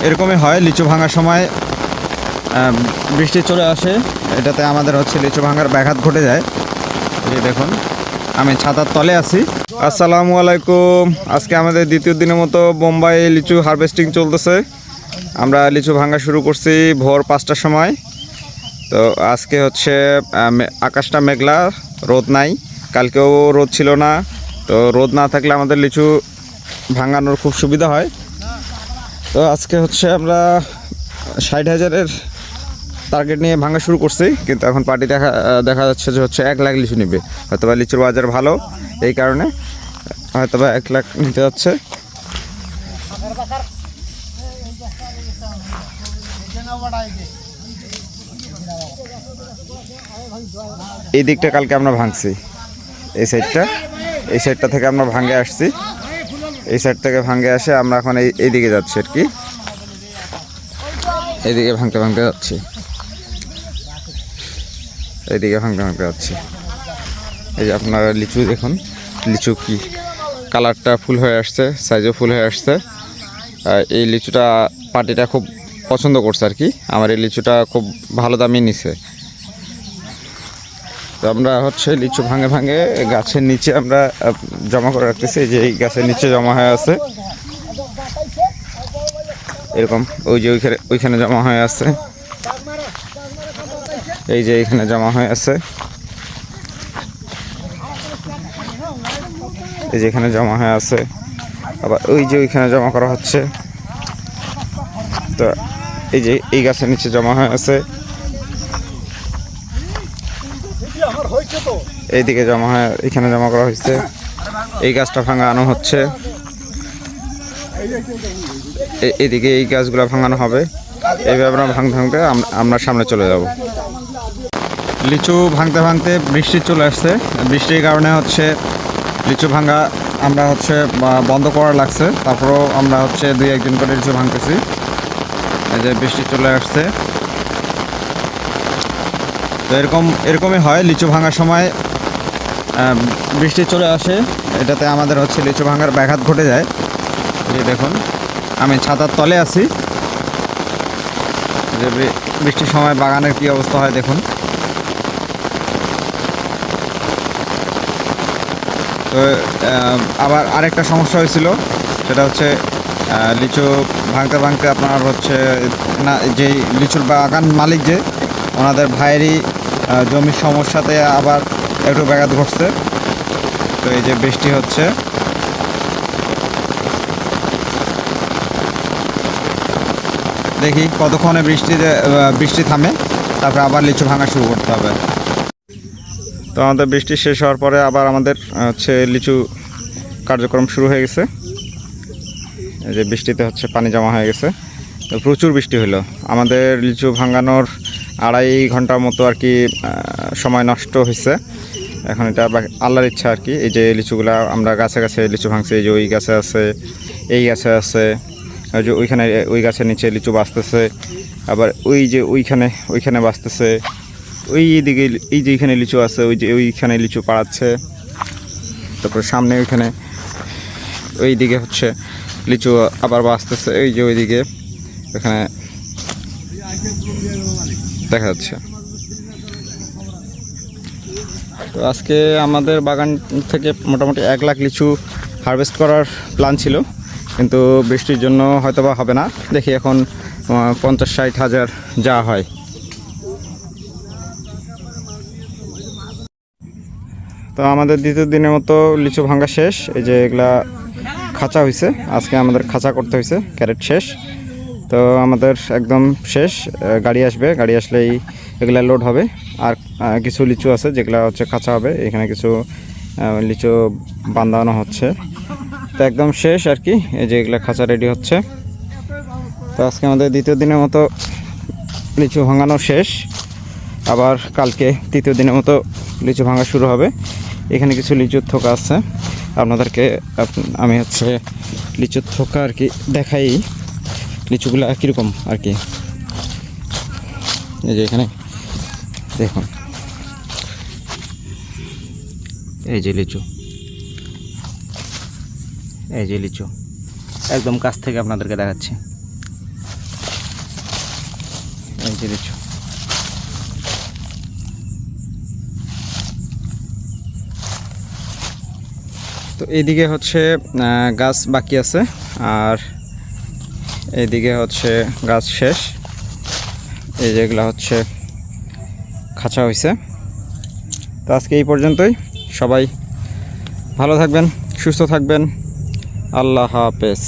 এরকমই হয় লিচু ভাঙার সময় বৃষ্টি চলে আসে, এটাতে আমাদের হচ্ছে লিচু ভাঙার ব্যাঘাত ঘটে যায়। এই দেখুন আমি ছাতার তলে আছি। আসসালামু আলাইকুম। আজকে আমাদের দ্বিতীয় দিনের মতো বোম্বাই লিচু হারভেস্টিং চলতেছে। আমরা লিচু ভাঙা শুরু করছি ভোর 5টার সময়। তো আজকে হচ্ছে আকাশটা মেঘলা, রোদ নাই। কালকেও রোদ ছিল না, তো রোদ না থাকলে আমাদের লিচু ভাঙানোর খুব সুবিধা হয়। তো আজকে হচ্ছে আমরা 60,000-এর টার্গেট নিয়ে ভাঙা শুরু করছি, কিন্তু এখন পার্টি দেখা যাচ্ছে যে হচ্ছে 1 লাখ লিচু নেবে। হয়তো বা লিচুর বাজার ভালো, এই কারণে হয়তো বা 1 লাখ নিতে যাচ্ছে। এই দিকটা কালকে আমরা ভাঙছি, এই সাইডটা থেকে আমরা ভাঙে আসছি। এই সাইড থেকে ভাঙে আসে আমরা এখন এই দিকে যাচ্ছি আর কি, এইদিকে ভাঙতে যাচ্ছি, এইদিকে ভাঙতে যাচ্ছি। এই যে আপনারা লিচু দেখুন, লিচু কি কালারটা ফুল হয়ে আসছে, সাইজও ফুল হয়ে আসছে। এই লিচুটা পার্টিটা খুব পছন্দ করছে আর কি, আমার এই লিচুটা খুব ভালো দামই নিছে। তো আমরা হচ্ছে লিচু ভাঙে গাছের নিচে আমরা জমা করে রাখতেছি। যে এই গাছের নিচে জমা হয়ে আছে এরকম, ওই যে ওইখানে জমা হয়ে আছে, এই যে এইখানে জমা হয়ে আছে, এই যে এখানে জমা হয়ে আছে, আবার ওই যে ওইখানে জমা করা হচ্ছে। তো এই যে এই গাছের নিচে জমা হয়ে আছে, এইদিকে জমা হয়, এখানে জমা করা হয়েছে। এই গাছটা ভাঙানো হচ্ছে, এইদিকে এই গাছগুলো ভাঙানো হবে। এইভাবে আমরা ভাঙতে আমরা সামনে চলে যাব। লিচু ভাঙতে বৃষ্টি চলে আসছে, বৃষ্টির কারণে হচ্ছে লিচু ভাঙা আমরা হচ্ছে বন্ধ করা লাগছে। তারপরেও আমরা হচ্ছে 2-1 করে লিচু ভাঙতেছি। এই যে বৃষ্টি চলে আসছে। তো এরকমই হয় লিচু ভাঙার সময় বৃষ্টি চলে আসে, এটাতে আমাদের হচ্ছে লিচু ভাঙার ব্যাঘাত ঘটে যায়। এই দেখুন আমি ছাতার তলে আছি। যে বৃষ্টির সময় বাগানের কি অবস্থা হয় দেখুন। তো আবার আরেকটা সমস্যা হয়েছিল, সেটা হচ্ছে লিচু ভাঙতে আপনার হচ্ছে না, যেই লিচুর বাগান মালিক যে ওনাদের ভাইয়েরই জমির সমস্যাতে আবার একটু ব্যাঘাত ঘটছে। তো এই যে বৃষ্টি হচ্ছে, দেখি কতক্ষণে বৃষ্টি থামে, তারপরে আবার লিচু ভাঙা শুরু করতে হবে। তো আমাদের বৃষ্টি শেষ হওয়ার পরে আবার আমাদের হচ্ছে লিচু কার্যক্রম শুরু হয়ে গেছে। এই যে বৃষ্টিতে হচ্ছে পানি জমা হয়ে গেছে, তো প্রচুর বৃষ্টি হলো। আমাদের লিচু ভাঙানোর 2.5 ঘন্টার মতো আর কি সময় নষ্ট হয়েছে। এখন এটা আল্লাহর ইচ্ছা আর কি। এই যে লিচুগুলা আমরা গাছে লিচু ভাঙছি, এই যে ওই গাছে আছে, এই গাছে আছে, ওই যে ওই গাছের নিচে লিচু বাঁচতেছে, আবার ওই যে ওইখানে বাঁচতেছে, ওই দিকে এই যে এইখানে লিচু আছে, ওই যে ওইখানে লিচু পাড়াচ্ছে। তারপরে সামনে ওই দিকে হচ্ছে লিচু আবার বাঁচতেছে, এই যে ওইদিকে এখানে দেখা যাচ্ছে। তো আজকে আমাদের বাগান থেকে মোটামুটি 1 লাখ লিচু হারভেস্ট করার প্ল্যান ছিল, কিন্তু বৃষ্টির জন্য হয়তো বা হবে না। দেখি এখন 50-60 হাজার যা হয়। তো আমাদের দ্বিতীয় দিনের মতো লিচু ভাঙা শেষ। এই যে এগুলা খাঁচা হয়েছে, আজকে আমাদের খাঁচা করতে হয়েছে, ক্যারেট শেষ। তো আমাদের একদম শেষ, গাড়ি আসলেই এগুলা লোড হবে। আর কিছু লিচু আছে যেগুলো হচ্ছে খাঁচা হবে, এখানে কিছু লিচু বাঁধানো হচ্ছে। তো একদম শেষ আর কি, এই যে এগুলা খাঁচা রেডি হচ্ছে। তো আজকে আমাদের দ্বিতীয় দিনের মতো লিচু ভাঙানো শেষ। আবার কালকে তৃতীয় দিনের মতো লিচু ভাঙা শুরু হবে। এখানে কিছু লিচুর থোকা আছে, আপনাদেরকে আমি হচ্ছে লিচুর থোকা আর কি দেখাই, লিচুগুলো কীরকম আর কি। এই যে এখানে দেখুন, এই যে লিচু একদম কাছ থেকে আপনাদেরকে দেখাচ্ছি। এই যে লিচু। তো এইদিকে হচ্ছে গাছ বাকি আছে, আর এইদিকে হচ্ছে গাছ শেষ। এই যেগুলো হচ্ছে খাঁচা হয়েছে। তো আজকে এই পর্যন্তই। সবাই ভালো থাকবেন, সুস্থ থাকবেন। আল্লাহ হাফেজ।